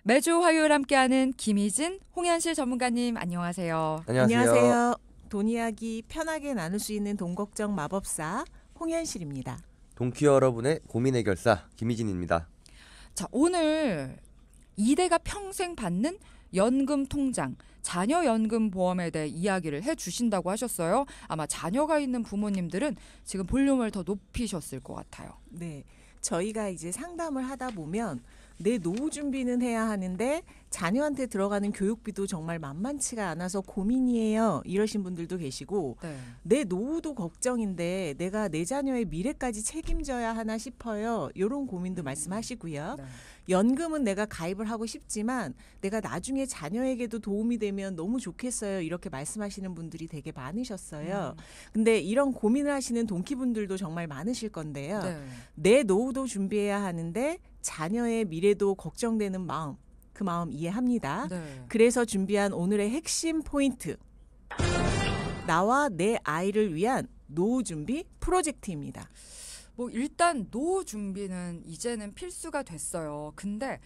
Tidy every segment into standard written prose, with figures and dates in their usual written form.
매주 화요일 함께하는 김희진, 홍현실 전문가님 안녕하세요. 안녕하세요. 돈 이야기 편하게 나눌 수 있는 돈 걱정 마법사 홍현실입니다. 동키어 여러분의 고민 해결사 김희진입니다. 자, 오늘 이대가 평생 받는 연금 통장, 자녀 연금 보험에 대해 이야기를 해주신다고 하셨어요. 아마 자녀가 있는 부모님들은 지금 볼륨을 더 높이셨을 것 같아요. 네, 저희가 이제 상담을 하다 보면 내 노후 준비는 해야 하는데 자녀한테 들어가는 교육비도 정말 만만치가 않아서 고민이에요. 이러신 분들도 계시고 네. 내 노후도 걱정인데 내가 내 자녀의 미래까지 책임져야 하나 싶어요. 이런 고민도 말씀하시고요. 네. 연금은 내가 가입을 하고 싶지만 내가 나중에 자녀에게도 도움이 되면 너무 좋겠어요. 이렇게 말씀하시는 분들이 되게 많으셨어요. 근데 이런 고민을 하시는 동키분들도 정말 많으실 건데요. 네. 내 노후도 준비해야 하는데 자녀의 미래도 걱정되는 마음, 그 마음 이해합니다. 네. 그래서 준비한 오늘의 핵심 포인트. 나와 내 아이를 위한 노후 준비 프로젝트입니다. 뭐 일단 노후 준비는 이제는 필수가 됐어요. 근데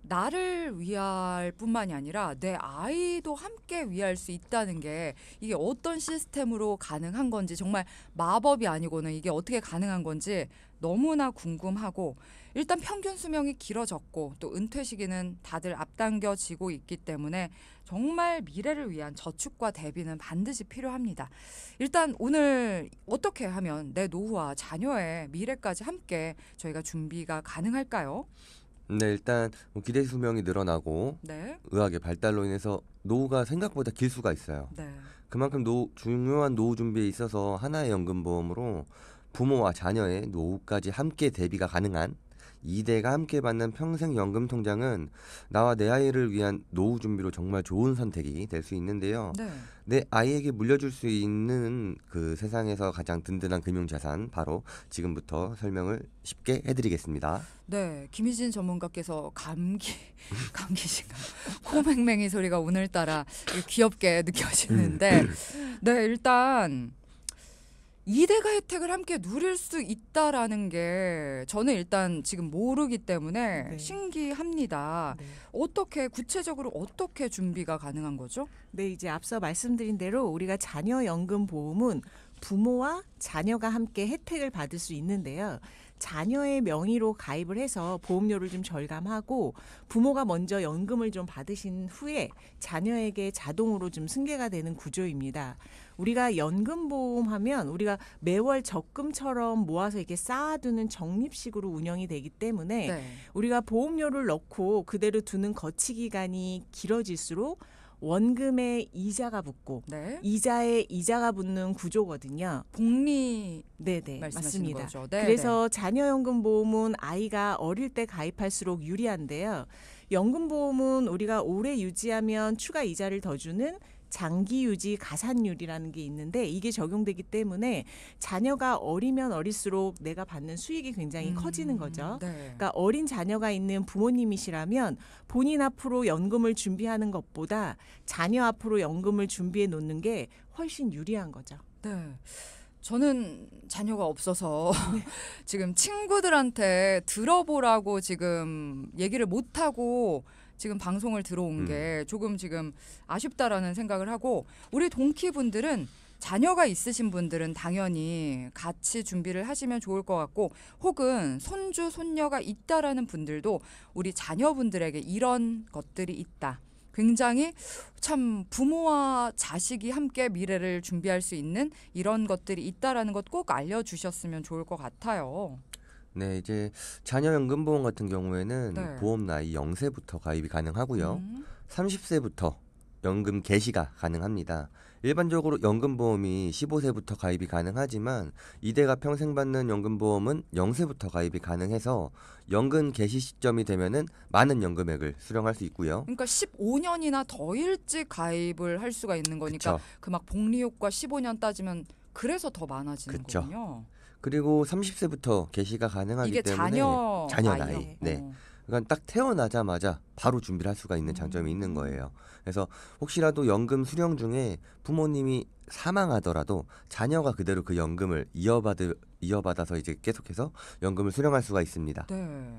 나를 위할 뿐만이 아니라 내 아이도 함께 위할 수 있다는 게 이게 어떤 시스템으로 가능한 건지 정말 마법이 아니고는 이게 어떻게 가능한 건지 너무나 궁금하고 일단 평균 수명이 길어졌고 또 은퇴 시기는 다들 앞당겨지고 있기 때문에 정말 미래를 위한 저축과 대비는 반드시 필요합니다. 일단 오늘 어떻게 하면 내 노후와 자녀의 미래까지 함께 저희가 준비가 가능할까요? 네, 일단 기대 수명이 늘어나고 네. 의학의 발달로 인해서 노후가 생각보다 길 수가 있어요. 네. 그만큼 중요한 노후 준비에 있어서 하나의 연금보험으로 부모와 자녀의 노후까지 함께 대비가 가능한 2대가 함께 받는 평생 연금 통장은 나와 내 아이를 위한 노후 준비로 정말 좋은 선택이 될 수 있는데요. 네. 내 아이에게 물려줄 수 있는 그 세상에서 가장 든든한 금융자산 바로 지금부터 설명을 쉽게 해드리겠습니다. 네, 김희진 전문가께서 감기신가 코맹맹이 소리가 오늘따라 귀엽게 느껴지는데 네, 일단 2대가 혜택을 함께 누릴 수 있다라는 게 저는 일단 지금 모르기 때문에 네. 신기합니다. 네. 구체적으로 어떻게 준비가 가능한 거죠? 네, 이제 앞서 말씀드린 대로 우리가 자녀 연금 보험은 부모와 자녀가 함께 혜택을 받을 수 있는데요. 자녀의 명의로 가입을 해서 보험료를 좀 절감하고 부모가 먼저 연금을 좀 받으신 후에 자녀에게 자동으로 좀 승계가 되는 구조입니다. 우리가 연금보험 하면 우리가 매월 적금처럼 모아서 이렇게 쌓아두는 적립식으로 운영이 되기 때문에 네. 우리가 보험료를 넣고 그대로 두는 거치 기간이 길어질수록 원금에 이자가 붙고 네. 이자에 이자가 붙는 구조거든요. 복리 네네, 말씀하시는 맞습니다. 거죠. 네, 그래서 자녀연금보험은 아이가 어릴 때 가입할수록 유리한데요. 연금보험은 우리가 오래 유지하면 추가 이자를 더 주는 장기유지 가산율이라는 게 있는데 이게 적용되기 때문에 자녀가 어리면 어릴수록 내가 받는 수익이 굉장히 커지는 거죠. 네. 그러니까 어린 자녀가 있는 부모님이시라면 본인 앞으로 연금을 준비하는 것보다 자녀 앞으로 연금을 준비해 놓는 게 훨씬 유리한 거죠. 네. 저는 자녀가 없어서 지금 친구들한테 들어보라고 지금 얘기를 못하고 지금 방송을 들어온 게 조금 지금 아쉽다라는 생각을 하고 우리 동키분들은 자녀가 있으신 분들은 당연히 같이 준비를 하시면 좋을 것 같고 혹은 손주, 손녀가 있다라는 분들도 우리 자녀분들에게 이런 것들이 있다. 굉장히 참 부모와 자식이 함께 미래를 준비할 수 있는 이런 것들이 있다라는 것 꼭 알려주셨으면 좋을 것 같아요. 네, 이제 자녀연금보험 같은 경우에는 네. 보험 나이 0세부터 가입이 가능하고요. 30세부터 연금 개시가 가능합니다. 일반적으로 연금보험이 15세부터 가입이 가능하지만 2대가 평생 받는 연금보험은 0세부터 가입이 가능해서 연금 개시 시점이 되면은 많은 연금액을 수령할 수 있고요. 그러니까 15년이나 더 일찍 가입을 할 수가 있는 거니까 그쵸. 그 막 복리효과 15년 따지면 그래서 더 많아지는 그쵸. 거군요. 그리고 30세부터 개시가 가능하기 이게 때문에 나이요? 자녀 나이. 네. 어. 그러니까 딱 태어나자마자 바로 준비를 할 수가 있는 장점이 있는 거예요. 그래서 혹시라도 연금 수령 중에 부모님이 사망하더라도 자녀가 그대로 그 연금을 이어받아서 이제 계속해서 연금을 수령할 수가 있습니다. 네.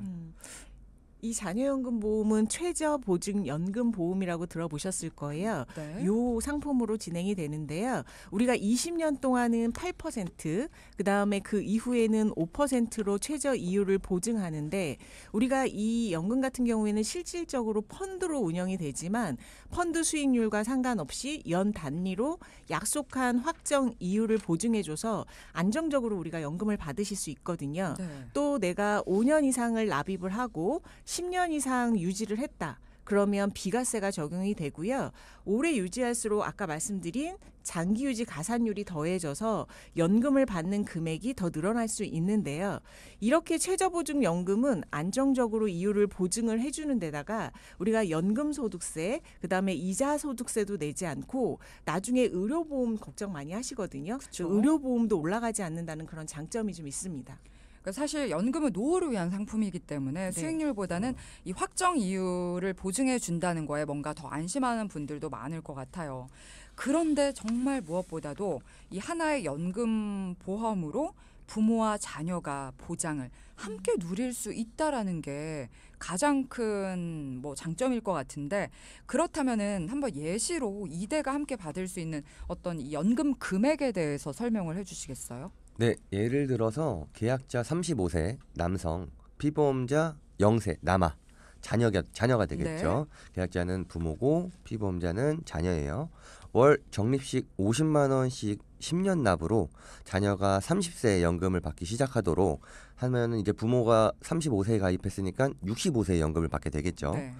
이 자녀연금보험은 최저보증연금보험이라고 들어보셨을 거예요. 네. 요 상품으로 진행이 되는데요. 우리가 20년 동안은 8%, 그다음에 그 이후에는 5%로 최저 이율을 보증하는데 우리가 이 연금 같은 경우에는 실질적으로 펀드로 운영이 되지만 펀드 수익률과 상관없이 연 단위로 약속한 확정 이율을 보증해줘서 안정적으로 우리가 연금을 받으실 수 있거든요. 네. 또 내가 5년 이상을 납입을 하고 10년 이상 유지를 했다. 그러면 비과세가 적용이 되고요. 오래 유지할수록 아까 말씀드린 장기 유지 가산율이 더해져서 연금을 받는 금액이 더 늘어날 수 있는데요. 이렇게 최저보증연금은 안정적으로 이율을 보증을 해주는 데다가 우리가 연금소득세, 그다음에 이자소득세도 내지 않고 나중에 의료보험 걱정 많이 하시거든요. 그쵸. 의료보험도 올라가지 않는다는 그런 장점이 좀 있습니다. 그러니까 사실 연금은 노후를 위한 상품이기 때문에 네. 수익률보다는 이 확정 이율을 보증해 준다는 거에 뭔가 더 안심하는 분들도 많을 것 같아요. 그런데 정말 무엇보다도 이 하나의 연금 보험으로 부모와 자녀가 보장을 함께 누릴 수 있다라는 게 가장 큰 뭐 장점일 것 같은데 그렇다면은 한번 예시로 2대가 함께 받을 수 있는 어떤 이 연금 금액에 대해서 설명을 해주시겠어요? 네, 예를 들어서 계약자 35세 남성, 피보험자 0세 남아, 자녀가 되겠죠. 계약자는 부모고 피보험자는 자녀예요. 월 적립식 50만 원씩 10년 납으로 자녀가 30세에 연금을 받기 시작하도록 하면은 이제 부모가 35세에 가입했으니까 65세에 연금을 받게 되겠죠. 네.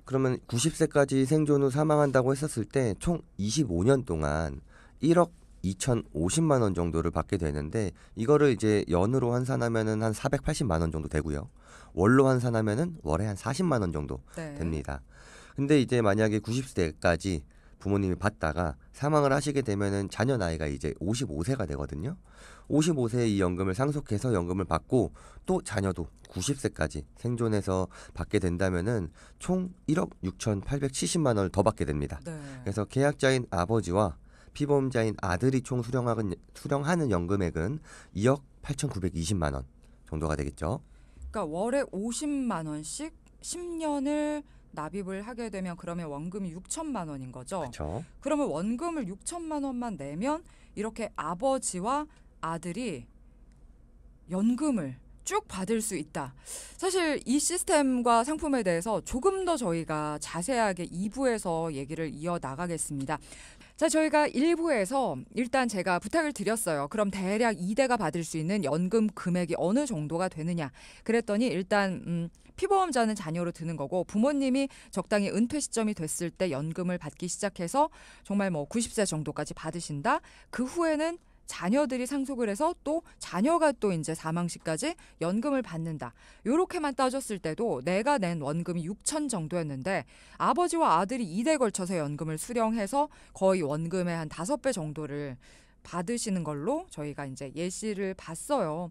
그러면 90세까지 생존 후 사망한다고 했었을 때 총 25년 동안 1억 2,050만 원 정도를 받게 되는데 이거를 이제 연으로 환산하면은 한 480만 원 정도 되고요. 월로 환산하면은 월에 한 40만 원 정도 네. 됩니다. 근데 이제 만약에 90세까지 부모님이 받다가 사망을 하시게 되면은 자녀 나이가 이제 55세가 되거든요. 55세에 이 연금을 상속해서 연금을 받고 또 자녀도 90세까지 생존해서 받게 된다면은 총 1억 6,870만 원을 더 받게 됩니다. 네. 그래서 계약자인 아버지와 피보험자인 아들이 총 수령하는 연금액은 2억 8,920만 원 정도가 되겠죠. 그러니까 월에 50만 원씩 10년을 납입을 하게 되면 그러면 원금이 6천만 원인 거죠. 그렇죠. 그러면 원금을 6천만 원만 내면 이렇게 아버지와 아들이 연금을 쭉 받을 수 있다. 사실 이 시스템과 상품에 대해서 조금 더 저희가 자세하게 2부에서 얘기를 이어나가겠습니다. 자, 저희가 1부에서 일단 제가 부탁을 드렸어요. 그럼 대략 2대가 받을 수 있는 연금 금액이 어느 정도가 되느냐. 그랬더니 일단 피보험자는 자녀로 드는 거고 부모님이 적당히 은퇴 시점이 됐을 때 연금을 받기 시작해서 정말 뭐 90세 정도까지 받으신다. 그 후에는 자녀들이 상속을 해서 또 자녀가 또 이제 사망 시까지 연금을 받는다. 요렇게만 따졌을 때도 내가 낸 원금이 6천 정도였는데 아버지와 아들이 2대 걸쳐서 연금을 수령해서 거의 원금의 한 5배 정도를 받으시는 걸로 저희가 이제 예시를 봤어요.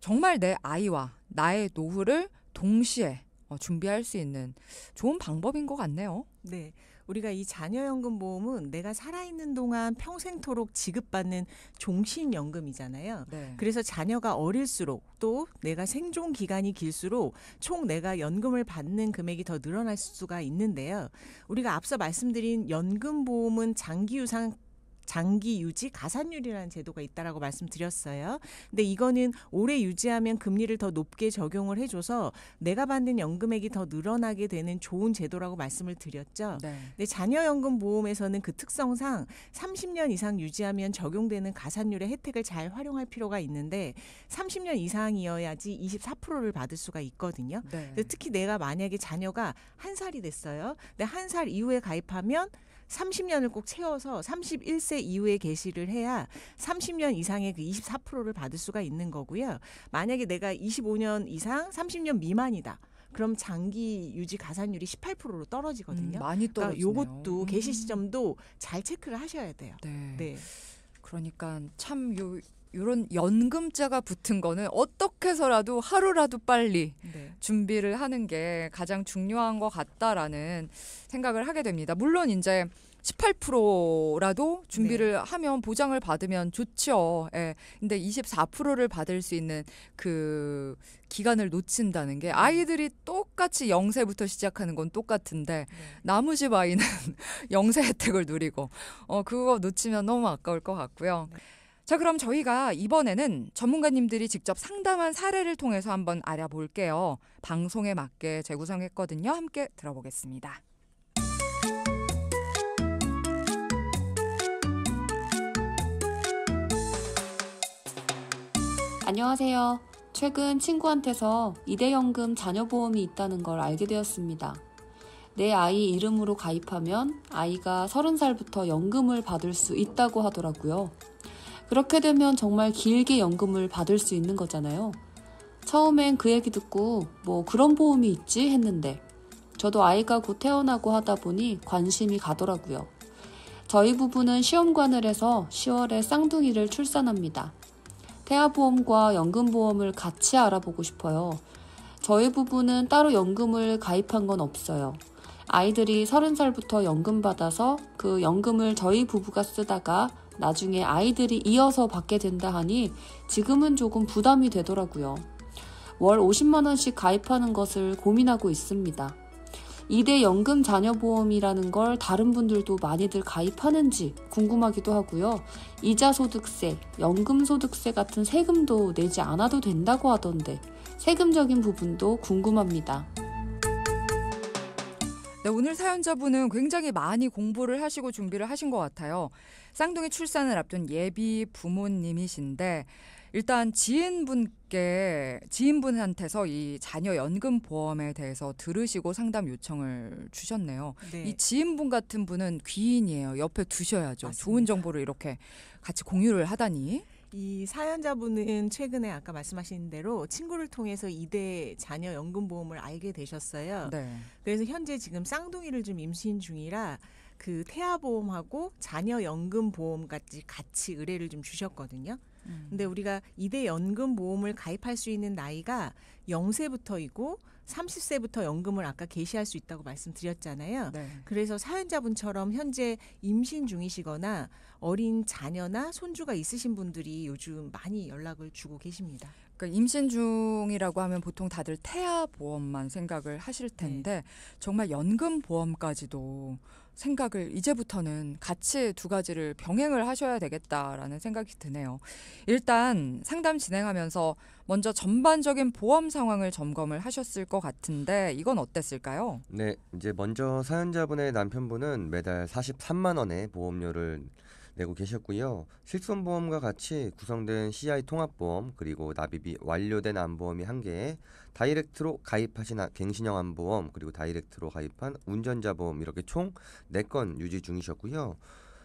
정말 내 아이와 나의 노후를 동시에 준비할 수 있는 좋은 방법인 것 같네요. 네. 우리가 이 자녀연금보험은 내가 살아있는 동안 평생토록 지급받는 종신연금이잖아요. 네. 그래서 자녀가 어릴수록 또 내가 생존 기간이 길수록 총 내가 연금을 받는 금액이 더 늘어날 수가 있는데요. 우리가 앞서 말씀드린 연금보험은 장기 유지 가산율이라는 제도가 있다라고 말씀드렸어요. 근데 이거는 오래 유지하면 금리를 더 높게 적용을 해줘서 내가 받는 연금액이 더 늘어나게 되는 좋은 제도라고 말씀을 드렸죠. 네. 근데 자녀연금 보험에서는 그 특성상 30년 이상 유지하면 적용되는 가산율의 혜택을 잘 활용할 필요가 있는데 30년 이상이어야지 24%를 받을 수가 있거든요. 네. 근데 특히 내가 만약에 자녀가 1살이 됐어요. 근데 1살 이후에 가입하면 30년을 꼭 채워서 31세 이후에 개시를 해야 30년 이상의 그 24%를 받을 수가 있는 거고요. 만약에 내가 25년 이상 30년 미만이다. 그럼 장기 유지 가산율이 18%로 떨어지거든요. 많이 떨어지네요. 그러니까 요것도 개시 시점도 잘 체크를 하셔야 돼요. 네. 네. 그러니까 참 이런 연금자가 붙은 거는 어떻게 해서라도 하루라도 빨리 네. 준비를 하는 게 가장 중요한 것 같다라는 생각을 하게 됩니다. 물론 이제 18%라도 준비를 하면 보장을 받으면 좋죠. 예. 근데 24%를 받을 수 있는 그 기간을 놓친다는 게 아이들이 똑같이 0세부터 시작하는 건 똑같은데 나머지 아이는 0세 혜택을 누리고 그거 놓치면 너무 아까울 것 같고요. 자, 그럼 저희가 이번에는 전문가님들이 직접 상담한 사례를 통해서 한번 알아볼게요. 방송에 맞게 재구성했거든요. 함께 들어보겠습니다. 안녕하세요. 최근 친구한테서 이대연금 자녀보험이 있다는 걸 알게 되었습니다. 내 아이 이름으로 가입하면 아이가 30살부터 연금을 받을 수 있다고 하더라고요. 그렇게 되면 정말 길게 연금을 받을 수 있는 거잖아요. 처음엔 그 얘기 듣고 뭐 그런 보험이 있지 했는데 저도 아이가 곧 태어나고 하다 보니 관심이 가더라고요. 저희 부부는 시험관을 해서 10월에 쌍둥이를 출산합니다. 태아보험과 연금보험을 같이 알아보고 싶어요. 저희 부부는 따로 연금을 가입한 건 없어요. 아이들이 30살부터 연금 받아서 그 연금을 저희 부부가 쓰다가 나중에 아이들이 이어서 받게 된다 하니 지금은 조금 부담이 되더라고요. 월 50만 원씩 가입하는 것을 고민하고 있습니다. 2대 연금 자녀보험이라는 걸 다른 분들도 많이들 가입하는지 궁금하기도 하고요. 이자소득세, 연금소득세 같은 세금도 내지 않아도 된다고 하던데 세금적인 부분도 궁금합니다. 네, 오늘 사연자분은 굉장히 많이 공부를 하시고 준비를 하신 것 같아요. 쌍둥이 출산을 앞둔 예비 부모님이신데 일단 지인분한테서 이 자녀 연금 보험에 대해서 들으시고 상담 요청을 주셨네요. 네. 이 지인분 같은 분은 귀인이에요. 옆에 두셔야죠. 맞습니다. 좋은 정보를 이렇게 같이 공유를 하다니. 이 사연자분은 최근에 아까 말씀하신 대로 친구를 통해서 2대 자녀 연금보험을 알게 되셨어요. 네. 그래서 현재 지금 쌍둥이를 좀 임신 중이라 그 태아보험하고 자녀 연금보험까지 같이 의뢰를 좀 주셨거든요. 근데 우리가 2대 연금보험을 가입할 수 있는 나이가 0세부터이고 30세부터 연금을 아까 개시할 수 있다고 말씀드렸잖아요. 네. 그래서 사연자분처럼 현재 임신 중이시거나 어린 자녀나 손주가 있으신 분들이 요즘 많이 연락을 주고 계십니다. 그러니까 임신 중이라고 하면 보통 다들 태아 보험만 생각을 하실 텐데 정말 연금 보험까지도 생각을 이제부터는 같이 두 가지를 병행을 하셔야 되겠다라는 생각이 드네요. 일단 상담 진행하면서 먼저 전반적인 보험 상황을 점검을 하셨을 것 같은데 이건 어땠을까요? 네, 이제 먼저 사연자분의 남편분은 매달 43만 원의 보험료를 내고 계셨고요. 실손보험과 같이 구성된 CI 통합보험 그리고 납입이 완료된 암보험이 1개에 다이렉트로 가입하신 갱신형 암보험 그리고 다이렉트로 가입한 운전자보험 이렇게 총 4건 유지 중이셨고요.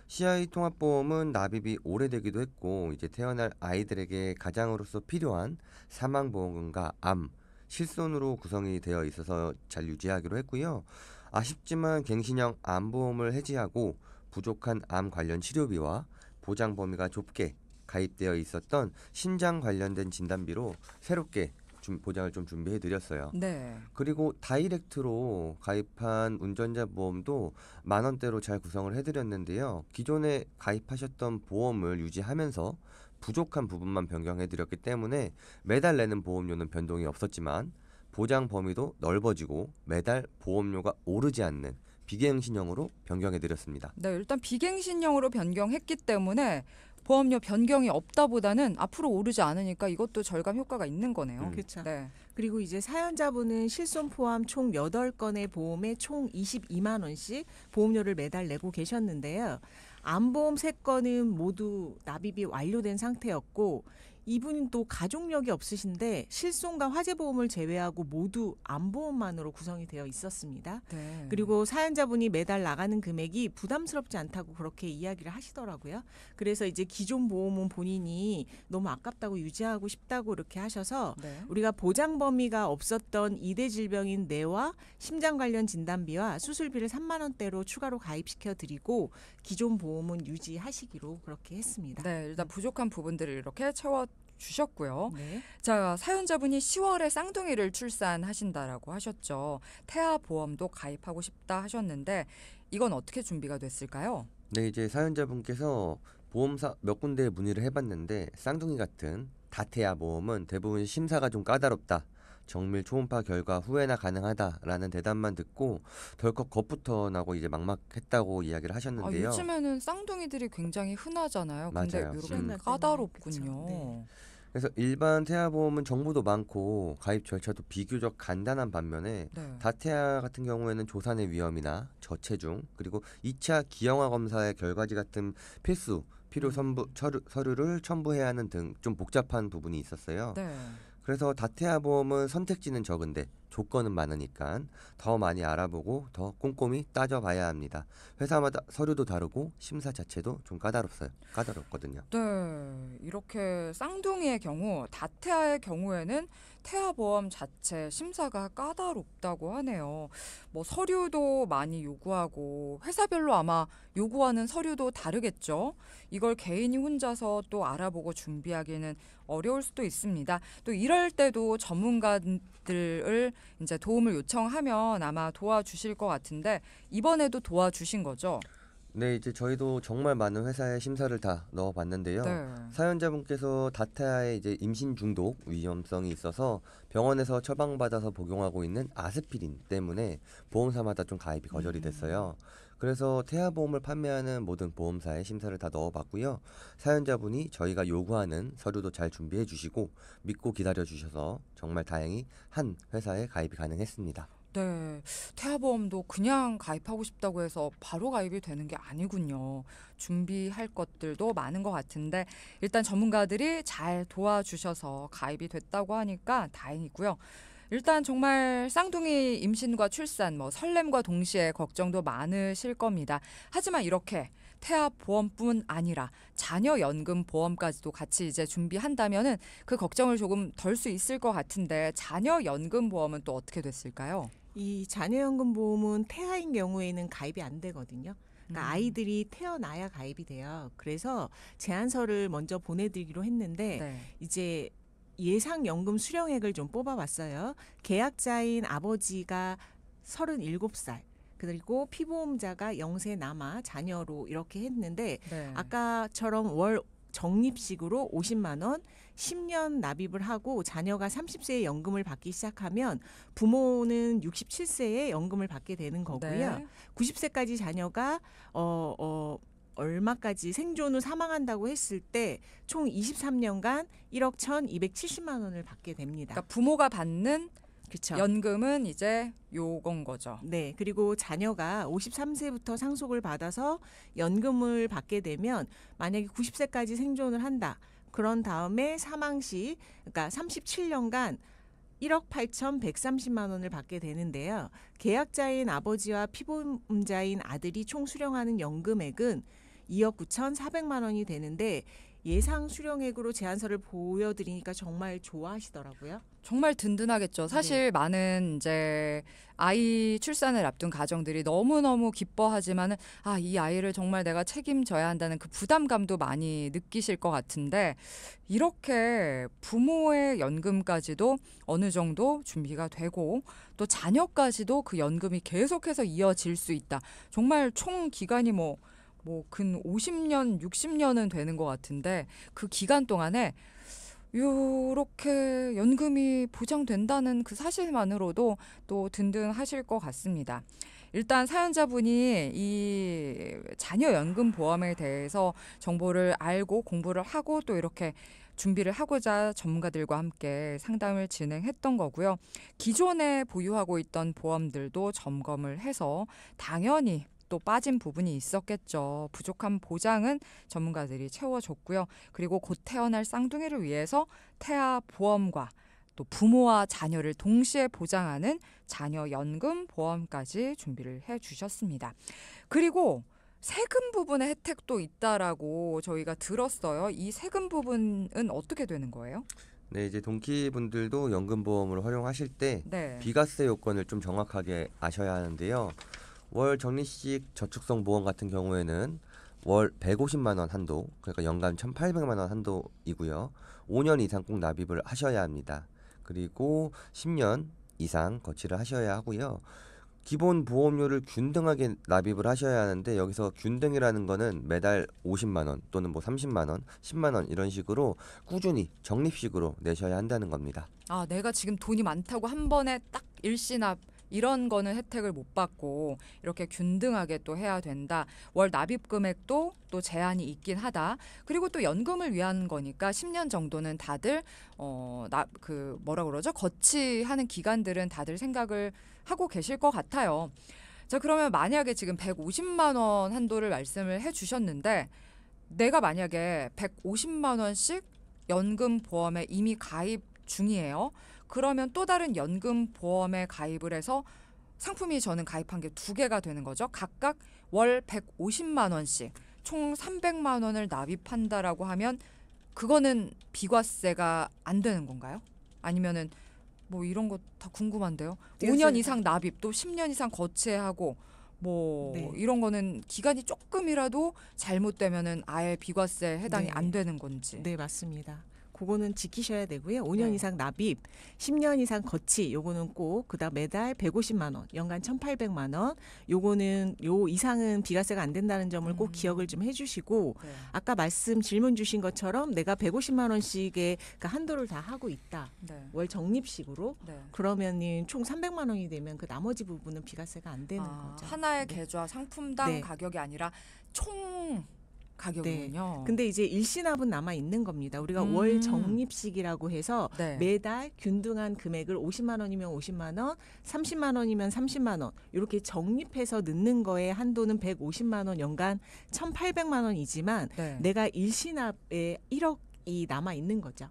CI 통합보험은 납입이 오래되기도 했고 이제 태어날 아이들에게 가장으로서 필요한 사망보험과 암, 실손으로 구성이 되어 있어서 잘 유지하기로 했고요. 아쉽지만 갱신형 암보험을 해지하고 부족한 암 관련 치료비와 보장 범위가 좁게 가입되어 있었던 신장 관련된 진단비로 새롭게 보장을 좀 준비해 드렸어요. 네. 그리고 다이렉트로 가입한 운전자 보험도 10,000원대로 잘 구성을 해드렸는데요. 기존에 가입하셨던 보험을 유지하면서 부족한 부분만 변경해 드렸기 때문에 매달 내는 보험료는 변동이 없었지만 보장 범위도 넓어지고 매달 보험료가 오르지 않는 비갱신형으로 변경해드렸습니다. 네, 일단 비갱신형으로 변경했기 때문에 보험료 변경이 없다보다는 앞으로 오르지 않으니까 이것도 절감 효과가 있는 거네요. 그렇죠. 네. 그리고 이제 사연자분은 실손 포함 총 8건의 보험에 총 22만 원씩 보험료를 매달 내고 계셨는데요. 암보험 3건은 모두 납입이 완료된 상태였고 이분은 또 가족력이 없으신데 실손과 화재보험을 제외하고 모두 암보험만으로 구성이 되어 있었습니다. 네. 그리고 사연자분이 매달 나가는 금액이 부담스럽지 않다고 그렇게 이야기를 하시더라고요. 그래서 이제 기존 보험은 본인이 너무 아깝다고 유지하고 싶다고 이렇게 하셔서 네. 우리가 보장 범위가 없었던 2대 질병인 뇌와 심장 관련 진단비와 수술비를 3만 원대로 추가로 가입시켜 드리고 기존 보험은 유지하시기로 그렇게 했습니다. 네, 일단 부족한 부분들을 이렇게 채워 주셨고요. 네. 자, 사연자분이 10월에 쌍둥이를 출산하신다라고 하셨죠. 태아 보험도 가입하고 싶다 하셨는데 이건 어떻게 준비가 됐을까요? 네, 이제 사연자분께서 보험사 몇 군데에 문의를 해봤는데 쌍둥이 같은 다태아 보험은 대부분 심사가 좀 까다롭다. 정밀 초음파 결과 후회나 가능하다라는 대답만 듣고 덜컥 겁부터 나고 이제 막막했다고 이야기를 하셨는데요. 요즘에는 쌍둥이들이 굉장히 흔하잖아요. 근데 맞아요. 이렇게 음. 까다롭군요. 그쵸. 네. 그래서 일반 태아보험은 정보도 많고 가입 절차도 비교적 간단한 반면에 네. 다태아 같은 경우에는 조산의 위험이나 저체중 그리고 2차 기형아 검사의 결과지 같은 필요 서류를 첨부해야 하는 등 좀 복잡한 부분이 있었어요. 네. 그래서 다태아 보험은 선택지는 적은데 조건은 많으니까 더 많이 알아보고 더 꼼꼼히 따져봐야 합니다. 회사마다 서류도 다르고 심사 자체도 좀 까다롭거든요. 네, 이렇게 쌍둥이의 경우, 다태아의 경우에는 태아보험 자체 심사가 까다롭다고 하네요. 뭐 서류도 많이 요구하고 회사별로 아마 요구하는 서류도 다르겠죠. 이걸 개인이 혼자서 또 알아보고 준비하기는 어려울 수도 있습니다. 또 이럴 때도 전문가들을 이제 도움을 요청하면 아마 도와주실 것 같은데 이번에도 도와주신 거죠? 네, 이제 저희도 정말 많은 회사에 심사를 다 넣어봤는데요. 네. 사연자분께서 다태아의 이제 임신 중독 위험성이 있어서 병원에서 처방받아서 복용하고 있는 아스피린 때문에 보험사마다 좀 가입이 거절이 됐어요. 그래서 태아보험을 판매하는 모든 보험사에 심사를 다 넣어봤고요. 사연자분이 저희가 요구하는 서류도 잘 준비해 주시고 믿고 기다려 주셔서 정말 다행히 한 회사에 가입이 가능했습니다. 네, 태아보험도 그냥 가입하고 싶다고 해서 바로 가입이 되는 게 아니군요. 준비할 것들도 많은 것 같은데 일단 전문가들이 잘 도와주셔서 가입이 됐다고 하니까 다행이고요. 일단 정말 쌍둥이 임신과 출산, 설렘과 동시에 걱정도 많으실 겁니다. 하지만 이렇게 태아 보험뿐 아니라 자녀 연금 보험까지도 같이 이제 준비한다면은 그 걱정을 조금 덜 수 있을 것 같은데 자녀 연금 보험은 또 어떻게 됐을까요? 이 자녀연금 보험은 태아인 경우에는 가입이 안 되거든요. 그러니까 아이들이 태어나야 가입이 돼요. 그래서 제안서를 먼저 보내드리기로 했는데 네. 이제 예상 연금 수령액을 좀 뽑아봤어요. 계약자인 아버지가 37살 그리고 피보험자가 0세 남아 자녀로 이렇게 했는데 네. 아까처럼 월 적립식으로 50만 원 10년 납입을 하고 자녀가 30세에 연금을 받기 시작하면 부모는 67세에 연금을 받게 되는 거고요. 네. 90세까지 자녀가 얼마까지 생존 후 사망한다고 했을 때 총 23년간 1억 1,270만 원을 받게 됩니다. 그러니까 부모가 받는 그렇죠. 연금은 이제 요건 거죠. 네, 그리고 자녀가 53세부터 상속을 받아서 연금을 받게 되면 만약에 90세까지 생존을 한다. 그런 다음에 사망 시 그러니까 37년간 1억 8,130만 원을 받게 되는데요. 계약자인 아버지와 피보험자인 아들이 총 수령하는 연금액은 2억 9,400만 원이 되는데 예상 수령액으로 제안서를 보여드리니까 정말 좋아하시더라고요. 정말 든든하겠죠. 사실 많은 이제 아이 출산을 앞둔 가정들이 너무너무 기뻐하지만은 이 아이를 정말 내가 책임져야 한다는 그 부담감도 많이 느끼실 것 같은데 이렇게 부모의 연금까지도 어느 정도 준비가 되고 또 자녀까지도 그 연금이 계속해서 이어질 수 있다. 정말 총 기간이 근 50년, 60년은 되는 것 같은데 그 기간 동안에 이렇게 연금이 보장된다는 그 사실만으로도 또 든든하실 것 같습니다. 일단 사연자분이 이 자녀 연금 보험에 대해서 정보를 알고 공부를 하고 또 이렇게 준비를 하고자 전문가들과 함께 상담을 진행했던 거고요. 기존에 보유하고 있던 보험들도 점검을 해서 당연히 또 빠진 부분이 있었겠죠. 부족한 보장은 전문가들이 채워줬고요. 그리고 곧 태어날 쌍둥이를 위해서 태아 보험과 또 부모와 자녀를 동시에 보장하는 자녀 연금 보험까지 준비를 해주셨습니다. 그리고 세금 부분의 혜택도 있다라고 저희가 들었어요. 이 세금 부분은 어떻게 되는 거예요? 네, 이제 동키분들도 연금보험을 활용하실 때 네. 비과세 요건을 좀 정확하게 아셔야 하는데요. 월 적립식 저축성 보험 같은 경우에는 월 150만 원 한도, 그러니까 연간 1,800만 원 한도이고요. 5년 이상 꼭 납입을 하셔야 합니다. 그리고 10년 이상 거치를 하셔야 하고요. 기본 보험료를 균등하게 납입을 하셔야 하는데 여기서 균등이라는 거는 매달 50만 원 또는 뭐 30만 원, 10만 원 이런 식으로 꾸준히 적립식으로 내셔야 한다는 겁니다. 아, 내가 지금 돈이 많다고 한 번에 딱 일시납 이런 거는 혜택을 못 받고 이렇게 균등하게 또 해야 된다. 월 납입 금액도 또 제한이 있긴 하다. 그리고 또 연금을 위한 거니까 10년 정도는 다들 뭐라 그러죠? 거치하는 기간들은 다들 생각을 하고 계실 것 같아요. 자, 그러면 만약에 지금 150만 원 한도를 말씀을 해주셨는데 내가 만약에 150만 원씩 연금 보험에 이미 가입 중이에요. 그러면 또 다른 연금 보험에 가입을 해서 상품이 저는 가입한 게 2개가 되는 거죠. 각각 월 150만 원씩 총 300만 원을 납입한다라고 하면 그거는 비과세가 안 되는 건가요? 아니면은 뭐 이런 거 다 궁금한데요. 5년 이상 납입 또 10년 이상 거치하고 뭐 네. 이런 거는 기간이 조금이라도 잘못되면은 아예 비과세 해당이 네. 안 되는 건지. 네, 맞습니다. 그거는 지키셔야 되고요. 5년 네. 이상 납입, 10년 이상 거치, 요거는 꼭 그다음 매달 150만 원, 연간 1,800만 원. 요거는 요 이상은 비과세가 안 된다는 점을 꼭 기억을 좀 해주시고 네. 아까 질문 주신 것처럼 내가 150만 원씩의 그 한도를 다 하고 있다. 네. 월 적립식으로 네. 그러면은 총 300만 원이 되면 그 나머지 부분은 비과세가 안 되는 거죠. 하나의 네. 계좌 상품당 네. 가격이 아니라 총 가격이군요. 근데 이제 일시납은 남아 있는 겁니다. 우리가 월 적립식이라고 해서 네. 매달 균등한 금액을 50만 원이면 50만 원, 30만 원이면 30만 원 이렇게 적립해서 넣는 거에 한도는 150만 원, 연간 1,800만 원이지만 네. 내가 일시납에 1억이 남아 있는 거죠.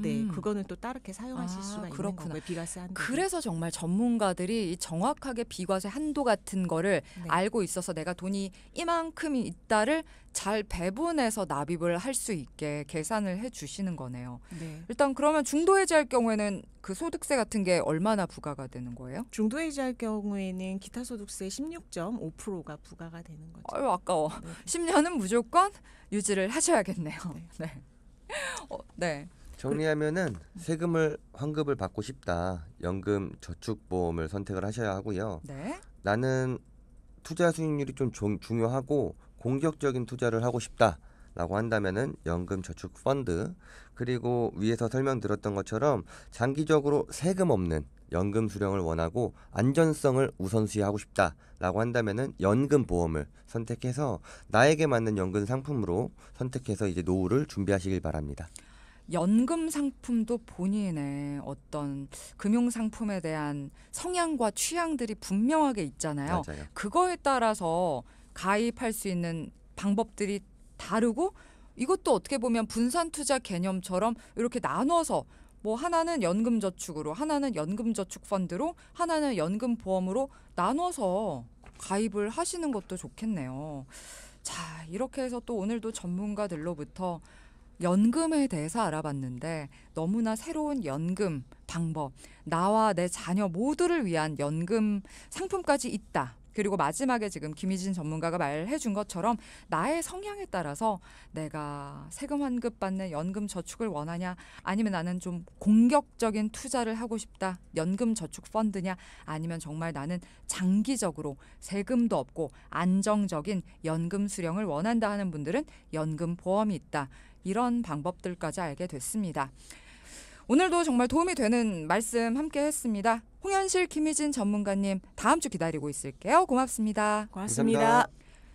네, 그거는 또 따르게 사용하실 수가 있는 그렇구나. 거고요. 비과세 한도. 그래서 정말 전문가들이 이 정확하게 비과세 한도 같은 거를 네. 알고 있어서 내가 돈이 이만큼이 있다를 잘 배분해서 납입을 할 수 있게 계산을 해 주시는 거네요. 네. 일단 그러면 중도 해지할 경우에는 그 소득세 같은 게 얼마나 부과가 되는 거예요? 중도해지할 경우에는 기타소득세 16.5%가 부과가 되는 거죠. 아유, 아까워. 네. 10년은 무조건 유지를 하셔야겠네요. 네. 네. 정리하면은 세금을 환급을 받고 싶다. 연금 저축보험을 선택을 하셔야 하고요. 네. 나는 투자 수익률이 좀 중요하고 공격적인 투자를 하고 싶다라고 한다면은 연금 저축 펀드, 그리고 위에서 설명드렸던 것처럼 장기적으로 세금 없는 연금 수령을 원하고 안전성을 우선시하고 싶다라고 한다면은 연금 보험을 선택해서 나에게 맞는 연금 상품으로 선택해서 이제 노후를 준비하시길 바랍니다. 연금 상품도 본인의 어떤 금융 상품에 대한 성향과 취향들이 분명하게 있잖아요. 맞아요. 그거에 따라서 가입할 수 있는 방법들이 다르고 이것도 어떻게 보면 분산 투자 개념처럼 이렇게 나눠서 뭐 하나는 연금 저축으로, 하나는 연금 저축 펀드로, 하나는 연금 보험으로 나눠서 가입을 하시는 것도 좋겠네요. 자, 이렇게 해서 또 오늘도 전문가들로부터 연금에 대해서 알아봤는데 너무나 새로운 연금 방법, 나와 내 자녀 모두를 위한 연금 상품까지 있다. 그리고 마지막에 지금 김희진 전문가가 말해준 것처럼 나의 성향에 따라서 내가 세금 환급 받는 연금 저축을 원하냐, 아니면 나는 좀 공격적인 투자를 하고 싶다, 연금 저축 펀드냐, 아니면 정말 나는 장기적으로 세금도 없고 안정적인 연금 수령을 원한다 하는 분들은 연금 보험이 있다. 이런 방법들까지 알게 됐습니다. 오늘도 정말 도움이 되는 말씀 함께 했습니다. 홍현실, 김희진 전문가님 다음 주 기다리고 있을게요. 고맙습니다. 고맙습니다. 감사합니다.